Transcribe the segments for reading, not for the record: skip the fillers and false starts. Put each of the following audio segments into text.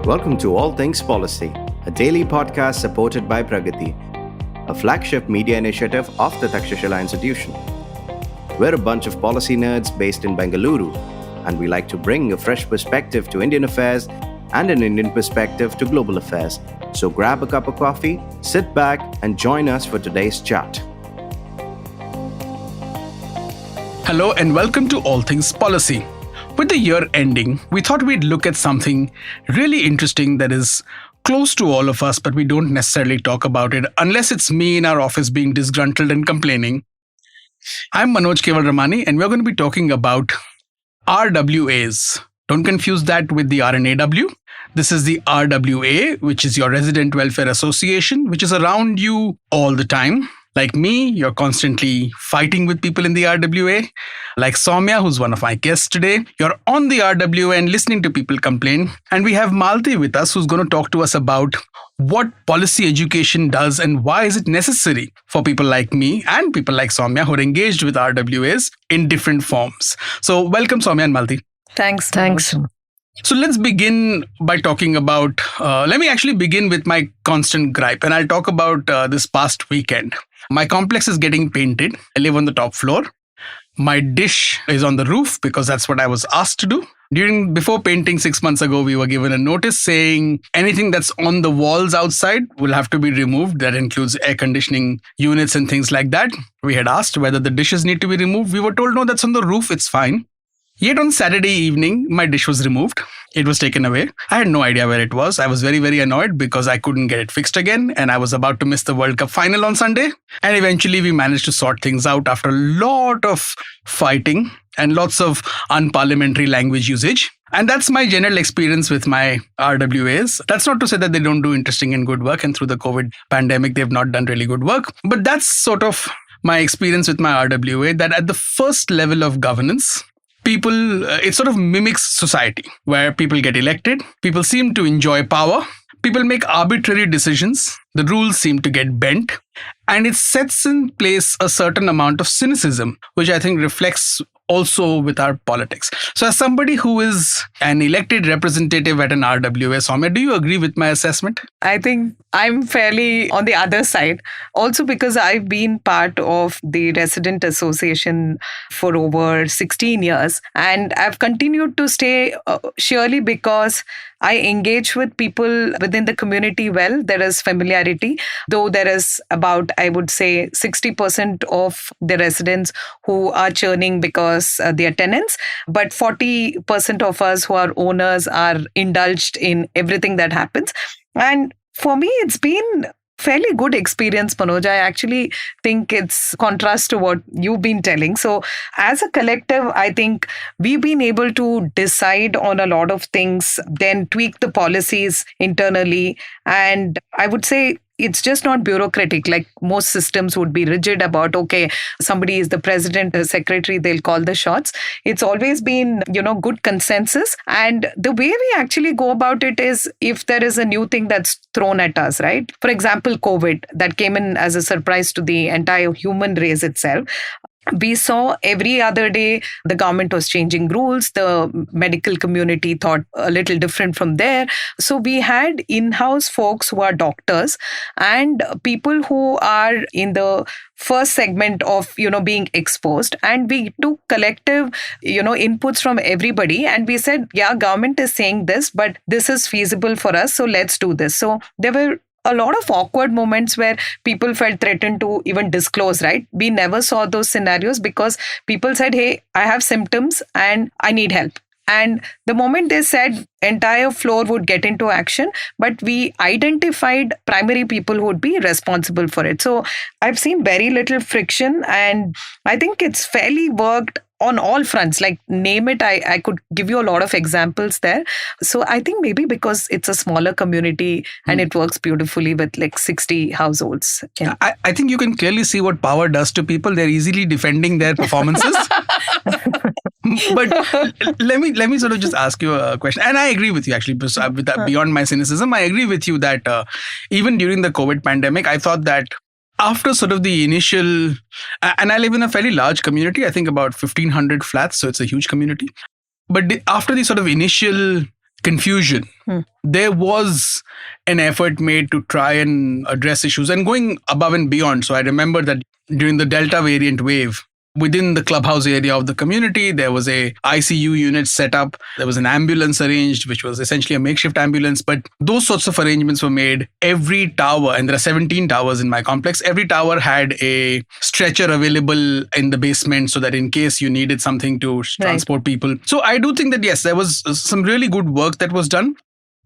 Welcome to All Things Policy, a daily podcast supported by Pragati, a flagship media initiative of the Takshashila institution. We're a bunch of policy nerds based in Bengaluru, and we like to bring a fresh perspective to Indian affairs and an Indian perspective to global affairs. So grab a cup of coffee, sit back, and join us for today's chat. Hello and welcome to All Things Policy. With the year ending, we thought we'd look at something really interesting that is close to all of us, but we don't necessarily talk about it unless it's me in our office being disgruntled and complaining. I'm Manoj Kewalramani, and we're going to be talking about RWAs. Don't confuse that with the RNAW. This is the RWA, which is your Resident Welfare Association, which is around you all the time. Like me, you're constantly fighting with people in the RWA. Like Sowmya, who's one of my guests today, you're on the RWA and listening to people complain. And we have Malathi with us, who's going to talk to us about what policy education does and why is it necessary for people like me and people like Sowmya who are engaged with RWAs in different forms. So welcome, Sowmya and Malathi. Thanks. So let's begin by talking about, let me actually begin with my constant gripe, and I'll talk about this past weekend. My complex is getting painted. I live on the top floor. My dish is on the roof because that's what I was asked to do. Before painting 6 months ago, we were given a notice saying anything that's on the walls outside will have to be removed. That includes air conditioning units and things like that. We had asked whether the dishes need to be removed. We were told, no, that's on the roof. It's fine. Yet on Saturday evening, my dish was removed. It was taken away. I had no idea where it was. I was very, very annoyed because I couldn't get it fixed again. And I was about to miss the World Cup final on Sunday. And eventually we managed to sort things out after a lot of fighting and lots of unparliamentary language usage. And that's my general experience with my RWAs. That's not to say that they don't do interesting and good work. And through the COVID pandemic, they've not done really good work. But that's sort of my experience with my RWA, that at the first level of governance, people, it sort of mimics society where people get elected, people seem to enjoy power, people make arbitrary decisions, the rules seem to get bent, and it sets in place a certain amount of cynicism, which I think reflects also with our politics. So as somebody who is an elected representative at an RWA, Sowmya, do you agree with my assessment? I think I'm fairly on the other side. Also because I've been part of the resident association for over 16 years. And I've continued to stay surely because I engage with people within the community well. There is familiarity, though there is about, I would say, 60% of the residents who are churning because they are tenants. But 40% of us who are owners are indulged in everything that happens. And for me, it's been fairly good experience, Manoj. I actually think it's contrast to what you've been telling. So as a collective, I think we've been able to decide on a lot of things, then tweak the policies internally. And I would say it's just not bureaucratic, like most systems would be rigid about, okay, somebody is the president, the secretary, they'll call the shots. It's always been, good consensus. And the way we actually go about it is if there is a new thing that's thrown at us, right? For example, COVID, that came in as a surprise to the entire human race itself. We saw every other day the government was changing rules. The medical community thought a little different from there. So we had in-house folks who are doctors and people who are in the first segment of, being exposed. And we took collective, inputs from everybody. And we said, yeah, government is saying this, but this is feasible for us. So let's do this. So there were a lot of awkward moments where people felt threatened to even disclose, right? We never saw those scenarios because people said, hey, I have symptoms and I need help. And the moment they said, entire floor would get into action, but we identified primary people who would be responsible for it. So I've seen very little friction and I think it's fairly worked on all fronts, like name it, I could give you a lot of examples there. So I think maybe because it's a smaller community and it works beautifully with like 60 households. Yeah. I think you can clearly see what power does to people. They're easily defending their performances. But let me sort of just ask you a question. And I agree with you actually, with that, beyond my cynicism. I agree with you that even during the COVID pandemic, I thought that after sort of the initial, and I live in a fairly large community, I think about 1,500 flats, so it's a huge community. But after the sort of initial confusion, there was an effort made to try and address issues and going above and beyond. So I remember that during the Delta variant wave, within the clubhouse area of the community, there was a ICU unit set up. There was an ambulance arranged, which was essentially a makeshift ambulance. But those sorts of arrangements were made. Every tower, and there are 17 towers in my complex, every tower had a stretcher available in the basement so that in case you needed something to transport people. So I do think that, yes, there was some really good work that was done.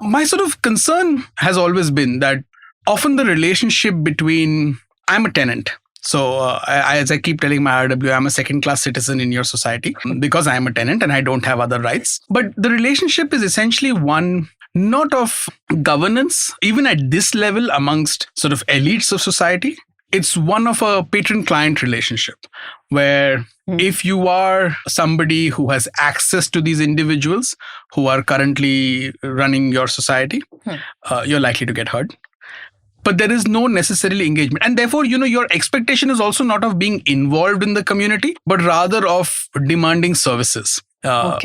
My sort of concern has always been that often the relationship between, I'm a tenant. So as I keep telling my RWA, I'm a second-class citizen in your society because I'm a tenant and I don't have other rights. But the relationship is essentially one not of governance, even at this level amongst sort of elites of society. It's one of a patron-client relationship where if you are somebody who has access to these individuals who are currently running your society, you're likely to get hurt. But there is no necessarily engagement. And therefore, your expectation is also not of being involved in the community, but rather of demanding services,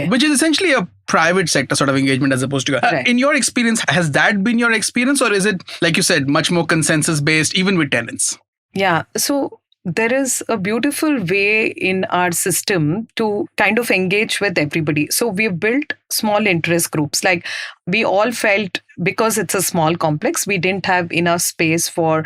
which is essentially a private sector sort of engagement as opposed to... Right. In your experience, has that been your experience, or is it, like you said, much more consensus-based, even with tenants? Yeah. So there is a beautiful way in our system to kind of engage with everybody. So we've built small interest groups. Like we all felt, because it's a small complex, we didn't have enough space for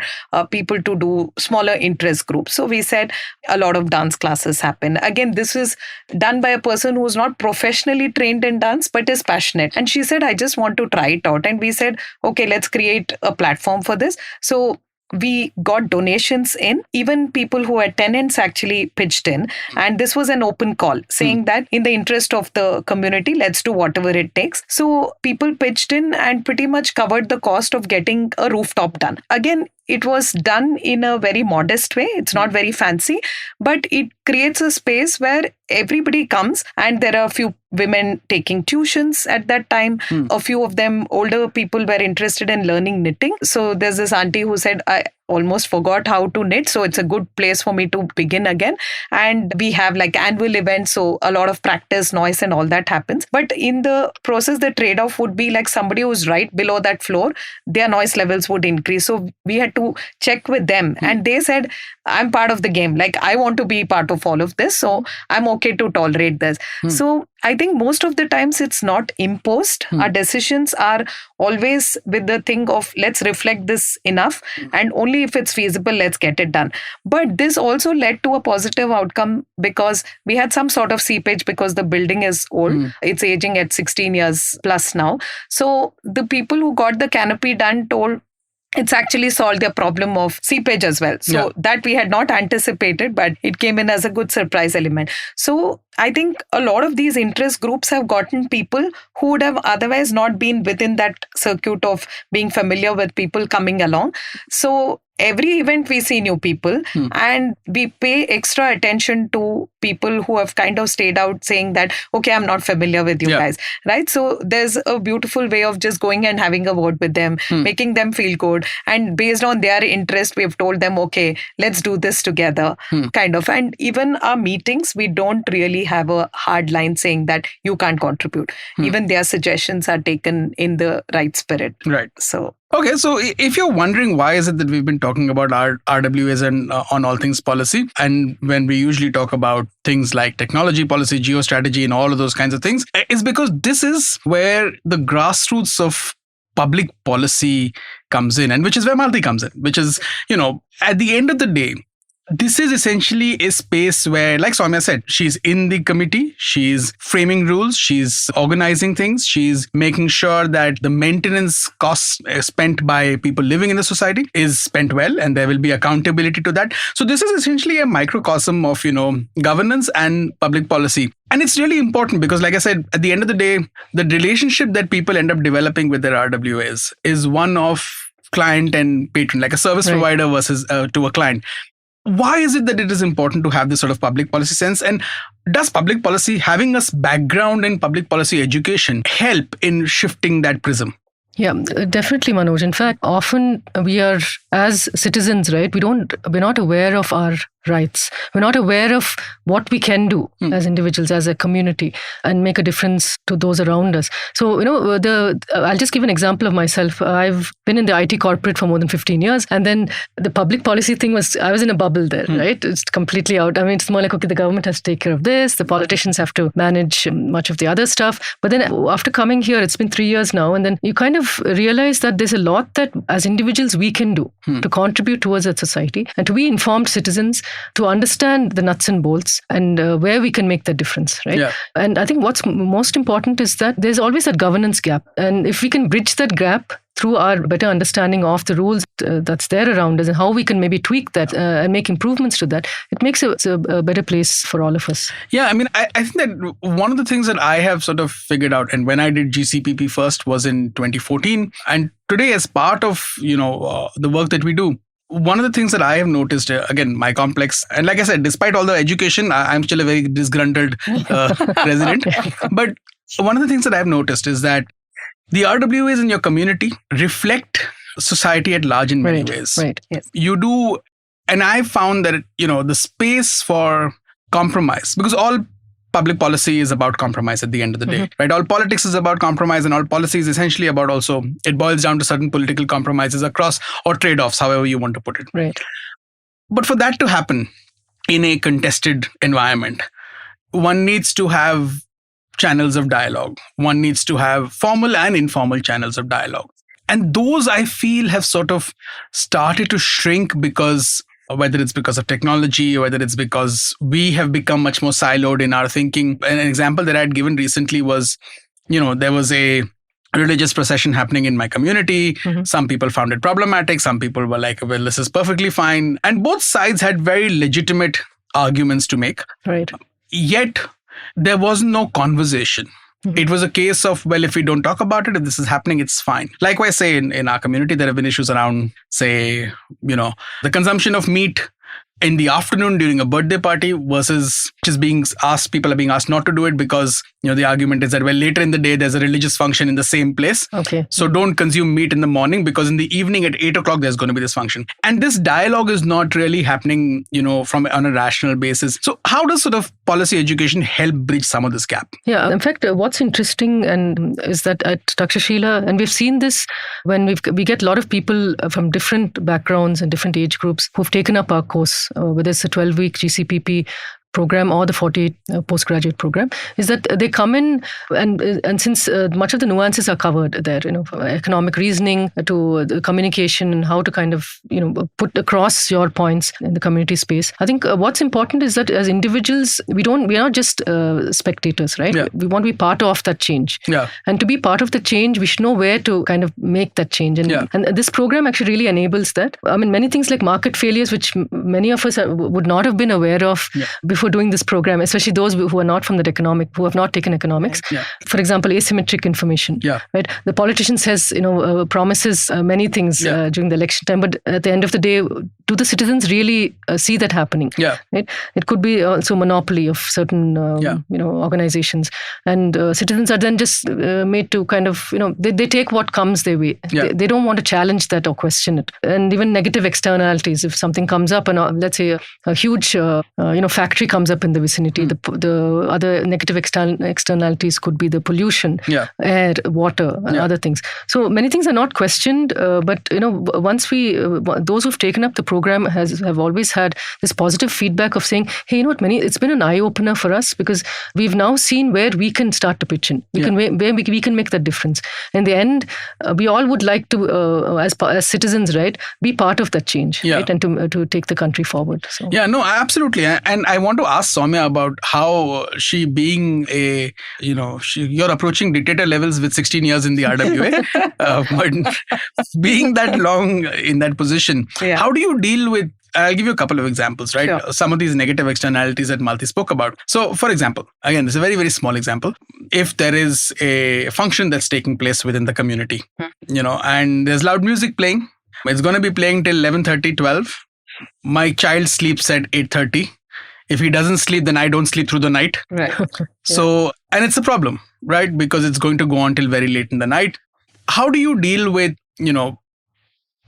people to do smaller interest groups. So we said a lot of dance classes happen. Again, this is done by a person who's not professionally trained in dance, but is passionate. And she said, I just want to try it out. And we said, okay, let's create a platform for this. So we got donations in. Even people who are tenants actually pitched in. And this was an open call saying that in the interest of the community, let's do whatever it takes. So people pitched in and pretty much covered the cost of getting a rooftop done. Again, it was done in a very modest way. It's not very fancy, but it creates a space where everybody comes, and there are a few women taking tuitions at that time. A few of them, older people, were interested in learning knitting. So there's this auntie who said, I almost forgot how to knit. So it's a good place for me to begin again. And we have like annual events. So a lot of practice, noise and all that happens. But in the process, the trade-off would be like somebody who's right below that floor, their noise levels would increase. So we had to check with them. And they said, I'm part of the game. Like I want to be part of all of this. So I'm okay to tolerate this. So I think most of the times it's not imposed. Our decisions are always with the thing of let's reflect this enough, and only if it's feasible, let's get it done. But this also led to a positive outcome because we had some sort of seepage because the building is old. It's aging at 16 years plus now. So the people who got the canopy done told it's actually solved their problem of seepage as well. So that we had not anticipated, but it came in as a good surprise element. So I think a lot of these interest groups have gotten people who would have otherwise not been within that circuit of being familiar with people coming along. So every event we see new people and we pay extra attention to people who have kind of stayed out saying that, okay, I'm not familiar with you guys, right? So there's a beautiful way of just going and having a word with them, making them feel good. And based on their interest, we've told them, okay, let's do this together, kind of. And even our meetings, we don't really have a hard line saying that you can't contribute. Even their suggestions are taken in the right spirit. Right. So... Okay, so if you're wondering why is it that we've been talking about our RWAs and on all things policy, and when we usually talk about things like technology policy, geostrategy, and all of those kinds of things, it's because this is where the grassroots of public policy comes in, and which is where Malathi comes in, which is, at the end of the day, this is essentially a space where, like Sowmya said, she's in the committee, she's framing rules, she's organizing things, she's making sure that the maintenance costs spent by people living in the society is spent well, and there will be accountability to that. So this is essentially a microcosm of, governance and public policy. And it's really important because, like I said, at the end of the day, the relationship that people end up developing with their RWAs is one of client and patron, like a service provider versus to a client. Why is it that it is important to have this sort of public policy sense? And does public policy, having a background in public policy education, help in shifting that prism? Yeah, definitely, Manoj. In fact, often we are, as citizens, right, we're not aware of our rights. We're not aware of what we can do as individuals, as a community, and make a difference to those around us. So, I'll just give an example of myself. I've been in the IT corporate for more than 15 years. And then the public policy thing I was in a bubble there, right? It's completely out. I mean, it's more like, okay, the government has to take care of this. The politicians have to manage much of the other stuff. But then after coming here, it's been 3 years now. And then you kind of realize that there's a lot that as individuals we can do to contribute towards that society and to be informed citizens, to understand the nuts and bolts and where we can make that difference, right? Yeah. And I think what's most important is that there's always that governance gap. And if we can bridge that gap through our better understanding of the rules that's there around us and how we can maybe tweak that and make improvements to that, it makes a better place for all of us. Yeah, I mean, I think that one of the things that I have sort of figured out, and when I did GCPP first was in 2014, and today as part of, the work that we do, one of the things that I have noticed, again, my complex, and like I said, despite all the education, I'm still a very disgruntled resident. But one of the things that I've noticed is that the RWAs in your community reflect society at large in many ways. Right. Yes. You do, and I found that, the space for compromise, because all public policy is about compromise at the end of the day, right? All politics is about compromise, and all policy is essentially about also, it boils down to certain political compromises across, or trade-offs, however you want to put it. Right. But for that to happen in a contested environment, one needs to have channels of dialogue. One needs to have formal and informal channels of dialogue. And those, I feel, have sort of started to shrink because, whether it's because of technology, or whether it's because we have become much more siloed in our thinking. An example that I had given recently was, there was a religious procession happening in my community. Some people found it problematic. Some people were like, well, this is perfectly fine. And both sides had very legitimate arguments to make. Right. Yet, there was no conversation. It was a case of, well, if we don't talk about it, if this is happening, it's fine. Likewise, say in our community, there have been issues around, say, the consumption of meat in the afternoon during a birthday party versus just people are being asked not to do it because, the argument is that, well, later in the day, there's a religious function in the same place. Okay. So don't consume meat in the morning because in the evening at 8 o'clock, there's going to be this function. And this dialogue is not really happening, on a rational basis. So how does sort of policy education help bridge some of this gap? Yeah. In fact, what's interesting is that at Takshashila, and we've seen this when we get a lot of people from different backgrounds and different age groups who've taken up our course, whether it's a 12-week GCPP program or the 48 postgraduate program, is that they come in and since much of the nuances are covered there, from economic reasoning to the communication and how to kind of, put across your points in the community space. I think what's important is that as individuals, we are not just spectators, right? Yeah. We want to be part of that change. Yeah. And to be part of the change, we should know where to kind of make that change. And this program actually really enables that. I mean, many things like market failures, which many of us would not have been aware of before doing this program, especially those who are not from who have not taken economics. Yeah. For example, asymmetric information. Yeah. Right. The politician says, promises many things during the election time, but at the end of the day, do the citizens really see that happening? Yeah. Right. It could be also monopoly of certain, organizations, and citizens are then just made to kind of, they take what comes their way. Yeah. They don't want to challenge that or question it. And even negative externalities, if something comes up and let's say a huge, factory comes up in the vicinity, the other negative externalities could be the pollution, air, water, and other things. So many things are not questioned, but once those who've taken up the program have always had this positive feedback of saying, hey, it's been an eye opener for us because we've now seen where we can start to pitch in. Where we can make that difference. In the end, we all would like to, as citizens, right, be part of that change, right, and to take the country forward. So. Yeah, no, absolutely. And I want to ask Sowmya about how she being you're approaching dictator levels with 16 years in the RWA, but being that long in that position, how do you deal with, I'll give you a couple of examples, right? Sure. Some of these negative externalities that Malathi spoke about. So, for example, again, this is a very, very small example. If there is a function that's taking place within the community, and there's loud music playing, it's going to be playing till 11:30, 12. My child sleeps at 8:30. If he doesn't sleep, then I don't sleep through the night. Right. So, and it's a problem, right? Because it's going to go on till very late in the night. how do you deal with,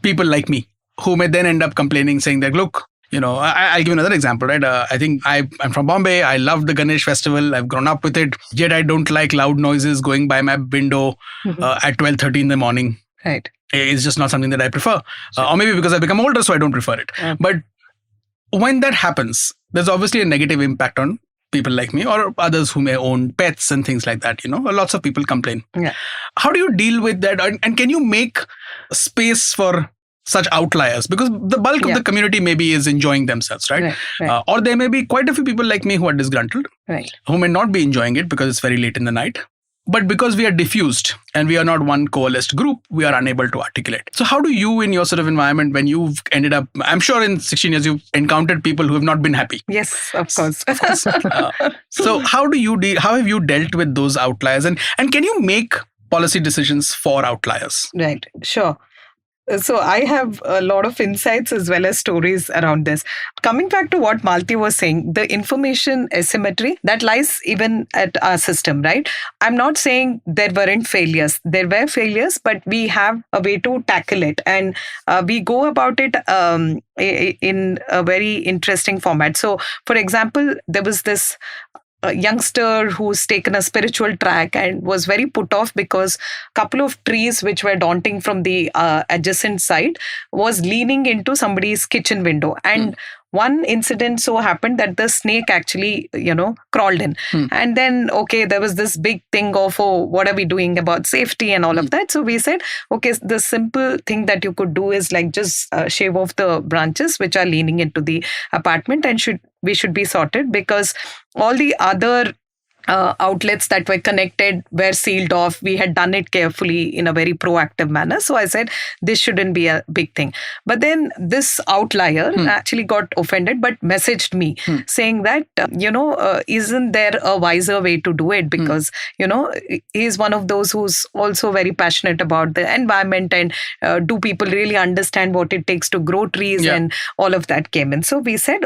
people like me who may then end up complaining, saying that, look, I'll give you another example, right? I think I'm from Bombay. I love the Ganesh festival. I've grown up with it. Yet I don't like loud noises going by my window at 12:30 in the morning. Right. It's just not something that I prefer. Or maybe because I've become older, so I don't prefer it. But when that happens, there's obviously a negative impact on people like me or others who may own pets and things like that. Lots of people complain. Yeah. How do you deal with that? And can you make space for such outliers? Because the bulk of the community maybe is enjoying themselves, right? Or there may be quite a few people like me who are disgruntled, who may not be enjoying it because it's very late in the night. But because we are diffused and we are not one coalesced group, we are unable to articulate. So how do you, in your sort of environment, when you've ended up, I'm sure in 16 years, you've encountered people who have not been happy. Yes, of course. So how have you dealt with those outliers? And can you make policy decisions for outliers? Right, sure. So I have a lot of insights as well as stories around this. Coming back to what Malathi was saying, the information asymmetry that lies even at our system, right? I'm not saying there weren't failures. There were failures, but we have a way to tackle it. And we go about it in a very interesting format. So, for example, there was this youngster who's taken a spiritual track and was very put off because a couple of trees which were daunting from the adjacent side was leaning into somebody's kitchen window. And one incident so happened that the snake actually, crawled in. And then, there was this big thing of, what are we doing about safety and all of that? So we said, the simple thing that you could do is like just shave off the branches which are leaning into the apartment and we should be sorted, because all the other outlets that were connected were sealed off. We had done it carefully in a very proactive manner. So I said, this shouldn't be a big thing. But then this outlier actually got offended, but messaged me saying that, isn't there a wiser way to do it? Because, he's one of those who's also very passionate about the environment and do people really understand what it takes to grow trees, and all of that came in. So we said,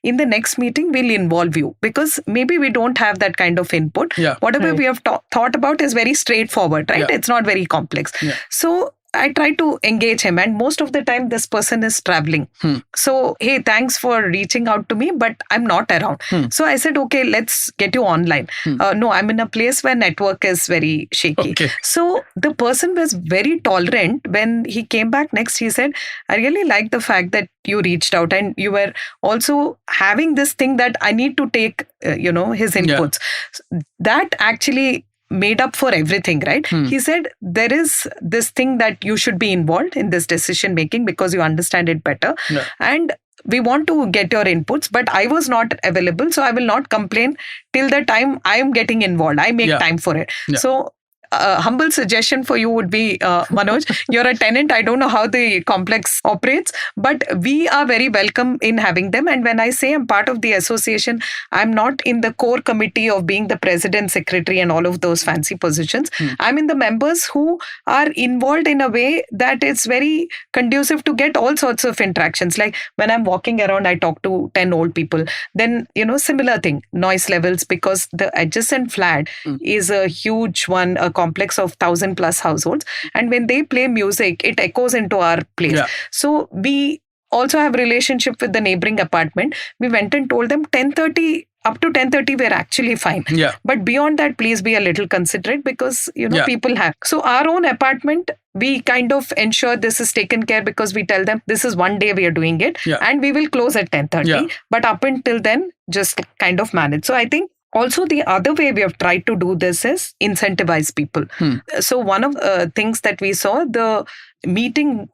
in the next meeting, we'll involve you, because maybe we don't have that kind of input. Whatever we have thought about is very straightforward, right? It's not very complex. So I try to engage him, and most of the time this person is traveling. So, hey, thanks for reaching out to me, but I'm not around. So I said, let's get you online. No, I'm in a place where network is very shaky. So the person was very tolerant. When he came back next, he said, I really like the fact that you reached out and you were also having this thing that I need to take, his inputs. That actually made up for everything, right? He said, there is this thing that you should be involved in this decision making because you understand it better. And we want to get your inputs, but I was not available. So I will not complain till the time I am getting involved. I make time for it. So a humble suggestion for you would be, Manoj, you're a tenant. I don't know how the complex operates, but we are very welcome in having them. And when I say I'm part of the association, I'm not in the core committee of being the president, secretary, and all of those fancy positions. I'm in the members who are involved in a way that it's very conducive to get all sorts of interactions. Like when I'm walking around, I talk to 10 old people. Then, similar thing, noise levels, because the adjacent flat is a huge one, a complex of 1,000+ households, and when they play music, it echoes into our place. So we also have relationship with the neighboring apartment. We went and told them 10:30 up to 10:30 we're actually fine. But beyond that, please be a little considerate, because people have. So our own apartment, we kind of ensure this is taken care, because we tell them this is one day we are doing it and we will close at 10:30. But up until then, just kind of manage. So I think also, the other way we have tried to do this is incentivize people. So one of the things that we saw, the meeting,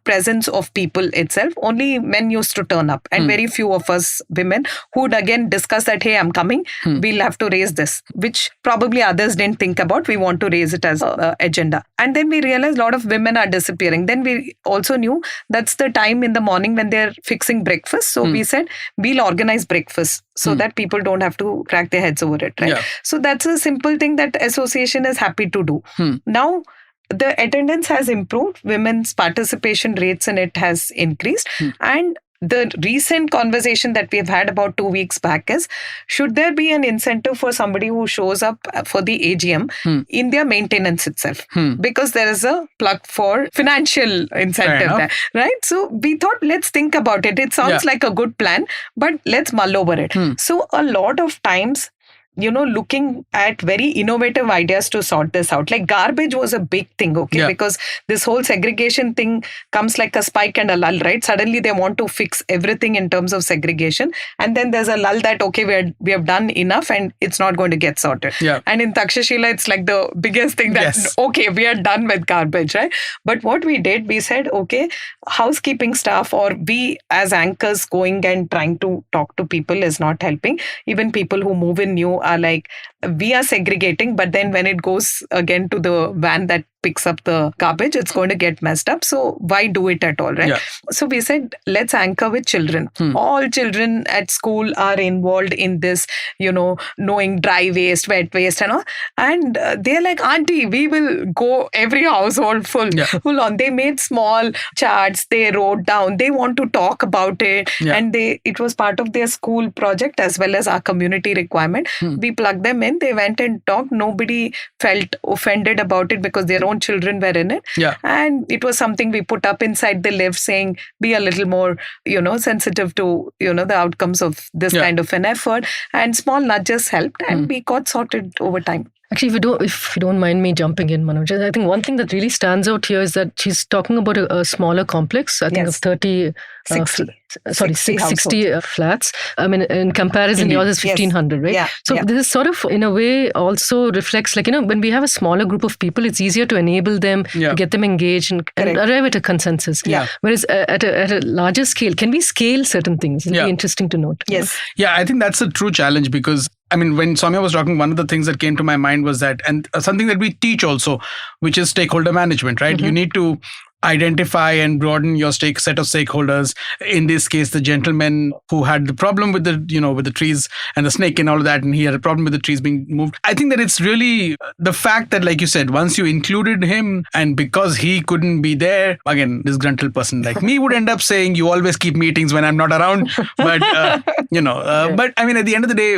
presence of people itself, only men used to turn up, and very few of us women who would again discuss that, hey, I'm coming, we'll have to raise this, which probably others didn't think about. We want to raise it as an agenda. And then we realized a lot of women are disappearing. Then we also knew that's the time in the morning when they're fixing breakfast. So we said, we'll organize breakfast so that people don't have to crack their heads over it, right? So that's a simple thing that association is happy to do. Now, the attendance has improved, women's participation rates in it has increased, and the recent conversation that we've had about 2 weeks back is, should there be an incentive for somebody who shows up for the AGM in their maintenance itself? Because there is a plug for financial incentive there, right? So we thought, let's think about it. It sounds like a good plan, but let's mull over it. So a lot of times, looking at very innovative ideas to sort this out. Like garbage was a big thing, because this whole segregation thing comes like a spike and a lull, right? Suddenly they want to fix everything in terms of segregation. And then there's a lull that, we have done enough and it's not going to get sorted. And in Takshashila, it's like the biggest thing that, we are done with garbage, right? But what we did, we said, housekeeping staff or we as anchors going and trying to talk to people is not helping. Even people who move in new are like, we are segregating, but then when it goes again to the van that picks up the garbage, it's going to get messed up. So why do it at all, right? So we said, let's anchor with children. All children at school are involved in this, knowing dry waste, wet waste and all. And they're like, auntie, we will go every household full on. They made small charts, they wrote down, they want to talk about it. And it was part of their school project as well as our community requirement. We plugged them in, they went and talked. Nobody felt offended about it because their own children were in it. And it was something we put up inside the lift saying, be a little more, sensitive to, the outcomes of this kind of an effort. And small nudges helped and we got sorted over time. Actually, if you don't mind me jumping in, Manoj, I think one thing that really stands out here is that she's talking about a smaller complex, I think of 60 flats. I mean, in comparison, yours is 1,500, right? So this is sort of, in a way, also reflects, like, when we have a smaller group of people, it's easier to enable them, to get them engaged and arrive at a consensus. Whereas at a larger scale, can we scale certain things? It'll be interesting to note. Yeah, I think that's a true challenge because, when Sowmya was talking, one of the things that came to my mind was that, and something that we teach also, which is stakeholder management, right? You need to identify and broaden your set of stakeholders. In this case, the gentleman who had the problem with the trees and the snake and all of that, and he had a problem with the trees being moved. I think that it's really the fact that, like you said, once you included him and because he couldn't be there, again, disgruntled person like me would end up saying, you always keep meetings when I'm not around. But, but at the end of the day,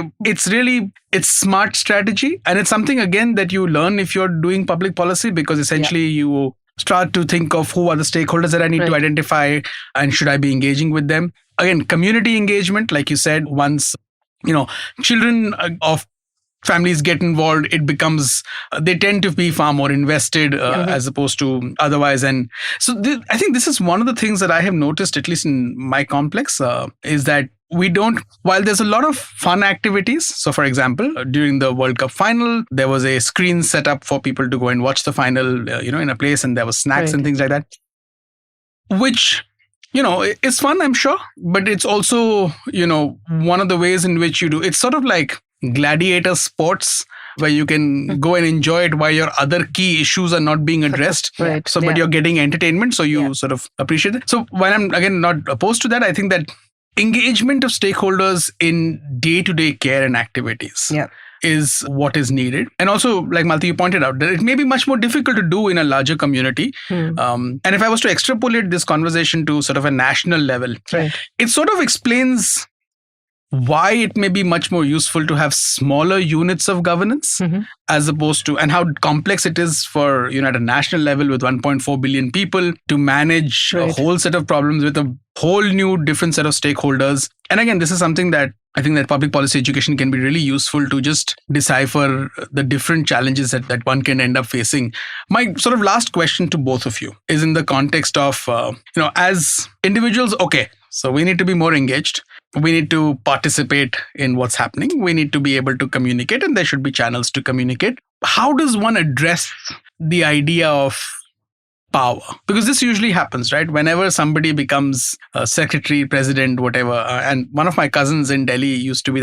it's smart strategy. And it's something, again, that you learn if you're doing public policy, because essentially you start to think of who are the stakeholders that I need to identify and should I be engaging with them. Again, community engagement, like you said, once, children of families get involved, it becomes, they tend to be far more invested as opposed to otherwise. And so I think this is one of the things that I have noticed, at least in my complex, is that while there's a lot of fun activities. So for example, during the World Cup final, there was a screen set up for people to go and watch the final, in a place, and there was snacks and things like that, which, is fun, I'm sure. But it's also, one of the ways in which you do, it's sort of like gladiator sports where you can go and enjoy it while your other key issues are not being addressed. But you're getting entertainment, so you sort of appreciate it. So while I'm, again, not opposed to that, I think that engagement of stakeholders in day-to-day care and activities is what is needed. And also, like Malathi, you pointed out, that it may be much more difficult to do in a larger community. And if I was to extrapolate this conversation to sort of a national level, it sort of explains why it may be much more useful to have smaller units of governance as opposed to, and how complex it is for, at a national level with 1.4 billion people to manage a whole set of problems with a whole new different set of stakeholders. And again, this is something that I think that public policy education can be really useful to just decipher the different challenges that one can end up facing. My sort of last question to both of you is in the context of, as individuals, so we need to be more engaged. We need to participate in what's happening. We need to be able to communicate, and there should be channels to communicate. How does one address the idea of power? Because this usually happens, right? Whenever somebody becomes a secretary, president, whatever. And one of my cousins in Delhi used to be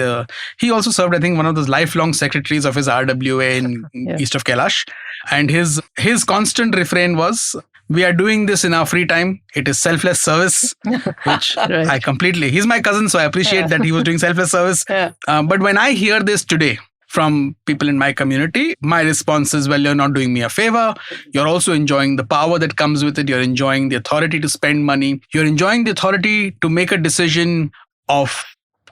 he also served, I think, one of those lifelong secretaries of his RWA in east of Kailash. And his constant refrain was, we are doing this in our free time. It is selfless service, which he's my cousin, so I appreciate that he was doing selfless service. But when I hear this today from people in my community, my response is, well, you're not doing me a favor. You're also enjoying the power that comes with it. You're enjoying the authority to spend money. You're enjoying the authority to make a decision of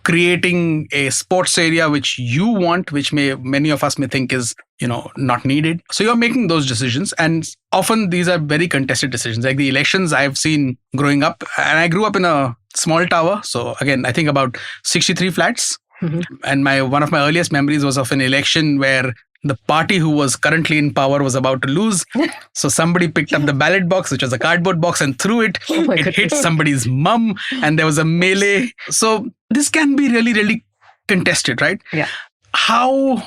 creating a sports area which you want, which many of us may think is, not needed. So you're making those decisions. And often these are very contested decisions. Like the elections I've seen growing up, and I grew up in a small tower. So again, I think about 63 flats. Mm-hmm. And one of my earliest memories was of an election where the party who was currently in power was about to lose. So somebody picked up the ballot box, which was a cardboard box, and threw it. It hit somebody's mum, and there was a melee. So this can be really, really contested, right? Yeah. How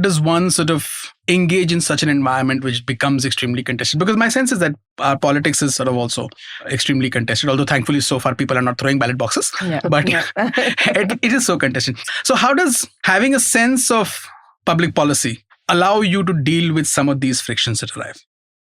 does one sort of engage in such an environment which becomes extremely contested? Because my sense is that our politics is sort of also extremely contested, although thankfully so far people are not throwing ballot boxes. Yeah. But it is so contested. So how does having a sense of public policy allow you to deal with some of these frictions that arrive?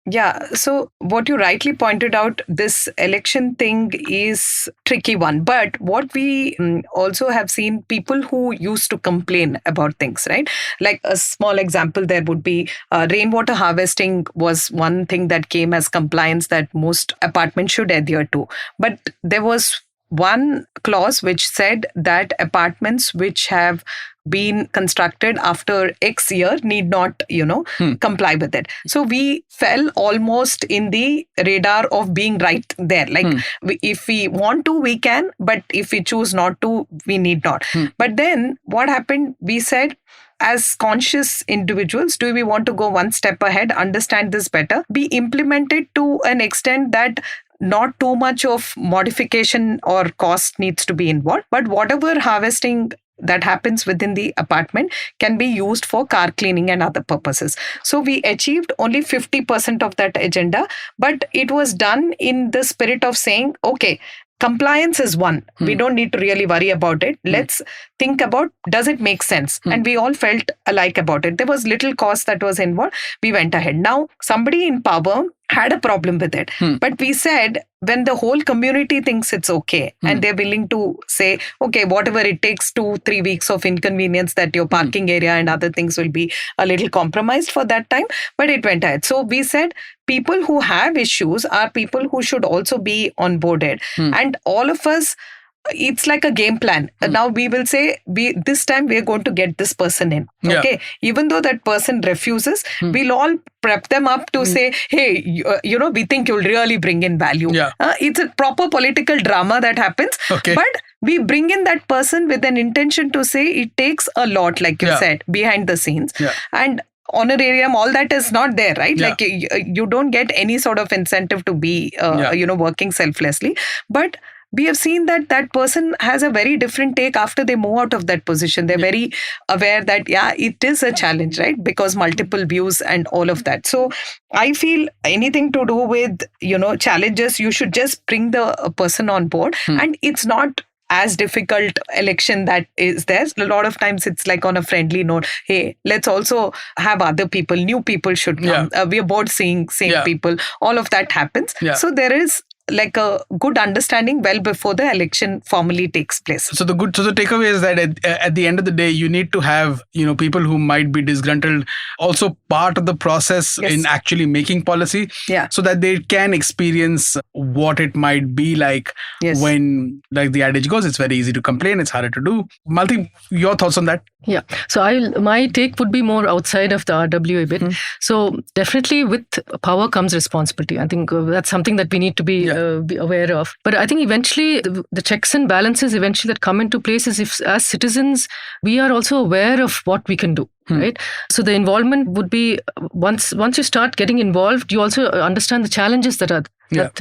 Yeah. So what you rightly pointed out, this election thing is tricky one. But what we also have seen, people who used to complain about things, right? Like a small example, there would be rainwater harvesting was one thing that came as compliance that most apartments should adhere to. But there was one clause which said that apartments which have been constructed after X year need not, comply with it. So we fell almost in the radar of being right there. Like if we want to, we can, but if we choose not to, we need not. But then what happened? We said, as conscious individuals, do we want to go one step ahead, understand this better, be implemented to an extent that not too much of modification or cost needs to be involved, but whatever harvesting that happens within the apartment can be used for car cleaning and other purposes. So we achieved only 50% of that agenda, but it was done in the spirit of saying, okay, compliance is one. We don't need to really worry about it. Let's think about, does it make sense? And we all felt alike about it. There was little cost that was involved. We went ahead. Now, somebody in power had a problem with it. But we said, when the whole community thinks it's okay and they're willing to say, okay, whatever it takes, 2-3 weeks of inconvenience, that your parking area and other things will be a little compromised for that time. But it went ahead. So we said, people who have issues are people who should also be onboarded. And all of us, it's like a game plan. Now we will say, this time we're going to get this person in. Okay. Yeah. Even though that person refuses, we'll all prep them up to say, hey, we think you'll really bring in value. Yeah. It's a proper political drama that happens. Okay. But we bring in that person with an intention to say it takes a lot, like you said, behind the scenes. Yeah. And honorarium, all that is not there, right? Yeah. Like you don't get any sort of incentive to be, working selflessly. But we have seen that that person has a very different take after they move out of that position. They're very aware that, it is a challenge, right? Because multiple views and all of that. So I feel anything to do with, challenges, you should just bring the person on board. And it's not as difficult election that is there. A lot of times it's like on a friendly note. Hey, let's also have other people, new people should come. We are bored seeing same people. All of that happens. Yeah. So there is like a good understanding well before the election formally takes place. So the takeaway is that at the end of the day, you need to have, people who might be disgruntled also part of the process in actually making policy, so that they can experience what it might be like when, like the adage goes, it's very easy to complain, it's harder to do. Malathi, your thoughts on that? Yeah. So my take would be more outside of the RWA bit. So definitely with power comes responsibility. I think that's something that we need to be aware of. But I think eventually the checks and balances eventually that come into place is if as citizens, we are also aware of what we can do. Right. So the involvement would be once you start getting involved, you also understand the challenges that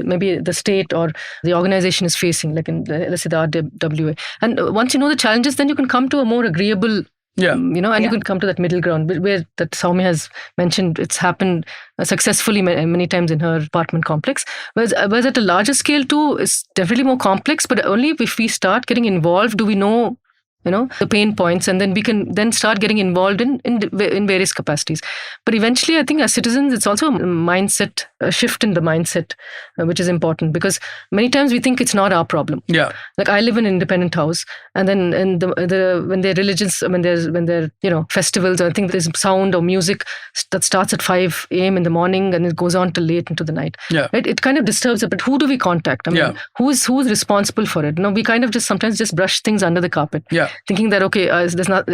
maybe the state or the organization is facing, like in let's say the RWA. And once you know the challenges, then you can come to a more agreeable. You can come to that middle ground where that Sowmya has mentioned. It's happened successfully many times in her apartment complex. Whereas at a larger scale too, it's definitely more complex. But only if we start getting involved do we know the pain points, and then we can then start getting involved in various capacities. But eventually, I think as citizens, it's also a shift in the mindset, which is important, because many times we think it's not our problem. Yeah. Like I live in an independent house, and then when they're religious, when they're festivals, I think there's sound or music that starts at 5 a.m. in the morning and it goes on till late into the night. Yeah. Right? It kind of disturbs it. But who do we contact? I mean, who's responsible for it? We kind of sometimes just brush things under the carpet. Yeah. Thinking that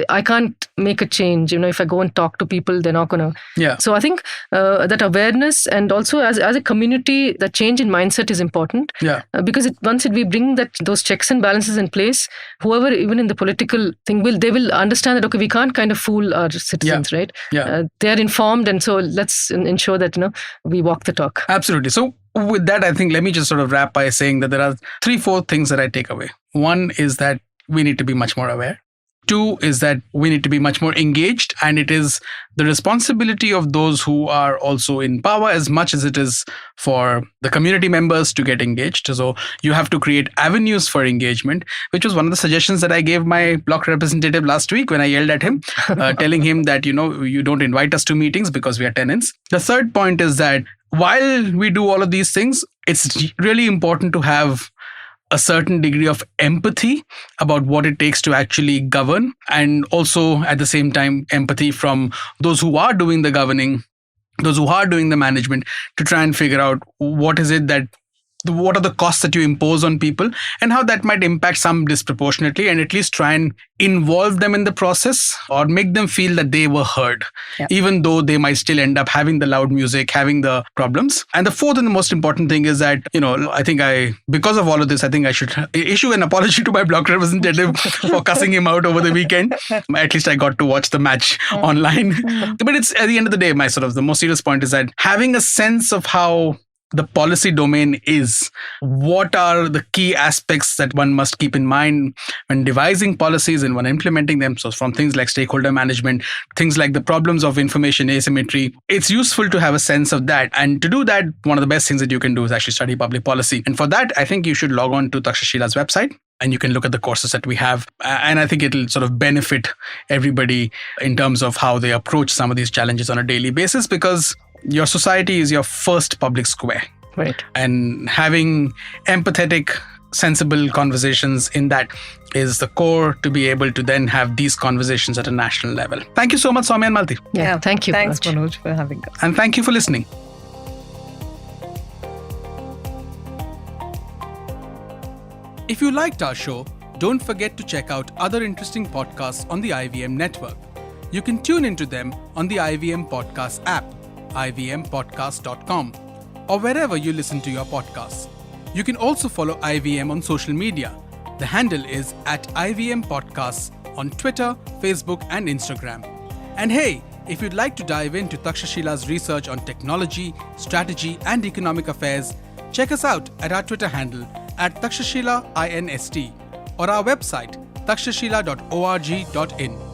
I can't make a change. If I go and talk to people, they're not gonna. Yeah. So I think that awareness, and also as a community, that change in mindset is important. Yeah. Because once we bring those checks and balances in place, whoever, even in the political thing, they will understand that we can't kind of fool our citizens, right? Yeah. They are informed, and so let's ensure that we walk the talk. Absolutely. So with that, I think let me just sort of wrap by saying that there are 3-4 things that I take away. One is that we need to be much more aware. 2 is that we need to be much more engaged, and it is the responsibility of those who are also in power as much as it is for the community members to get engaged. So you have to create avenues for engagement, which was one of the suggestions that I gave my block representative last week when I yelled at him, telling him that, you don't invite us to meetings because we are tenants. The third point is that while we do all of these things, it's really important to have a certain degree of empathy about what it takes to actually govern, and also at the same time empathy from those who are doing the governing, those who are doing the management, to try and figure out what are the costs that you impose on people and how that might impact some disproportionately, and at least try and involve them in the process or make them feel that they were heard, even though they might still end up having the loud music, having the problems. And the fourth and the most important thing is that, I think because of all of this, I think I should issue an apology to my block representative for cussing him out over the weekend. At least I got to watch the match online. But it's, at the end of the day, the most serious point is that having a sense of how the policy domain is, what are the key aspects that one must keep in mind when devising policies and when implementing them. So from things like stakeholder management, things like the problems of information asymmetry, it's useful to have a sense of that. And to do that, one of the best things that you can do is actually study public policy. And for that, I think you should log on to Takshashila's website, and you can look at the courses that we have. And I think it'll sort of benefit everybody in terms of how they approach some of these challenges on a daily basis, because your society is your first public square. Right. And having empathetic, sensible conversations in that is the core to be able to then have these conversations at a national level. Thank you so much, Sowmya and Malathi. Yeah, thank you. Thanks, Manoj, for having us. And thank you for listening. If you liked our show, don't forget to check out other interesting podcasts on the IVM network. You can tune into them on the IVM Podcasts app, IVMPodcasts.com, or wherever you listen to your podcasts. You can also follow IVM on social media. The handle is @IVM Podcasts on Twitter, Facebook, and Instagram. And hey, if you'd like to dive into Takshashila's research on technology, strategy, and economic affairs, check us out at our Twitter handle @Takshashila INST or our website takshashila.org.in.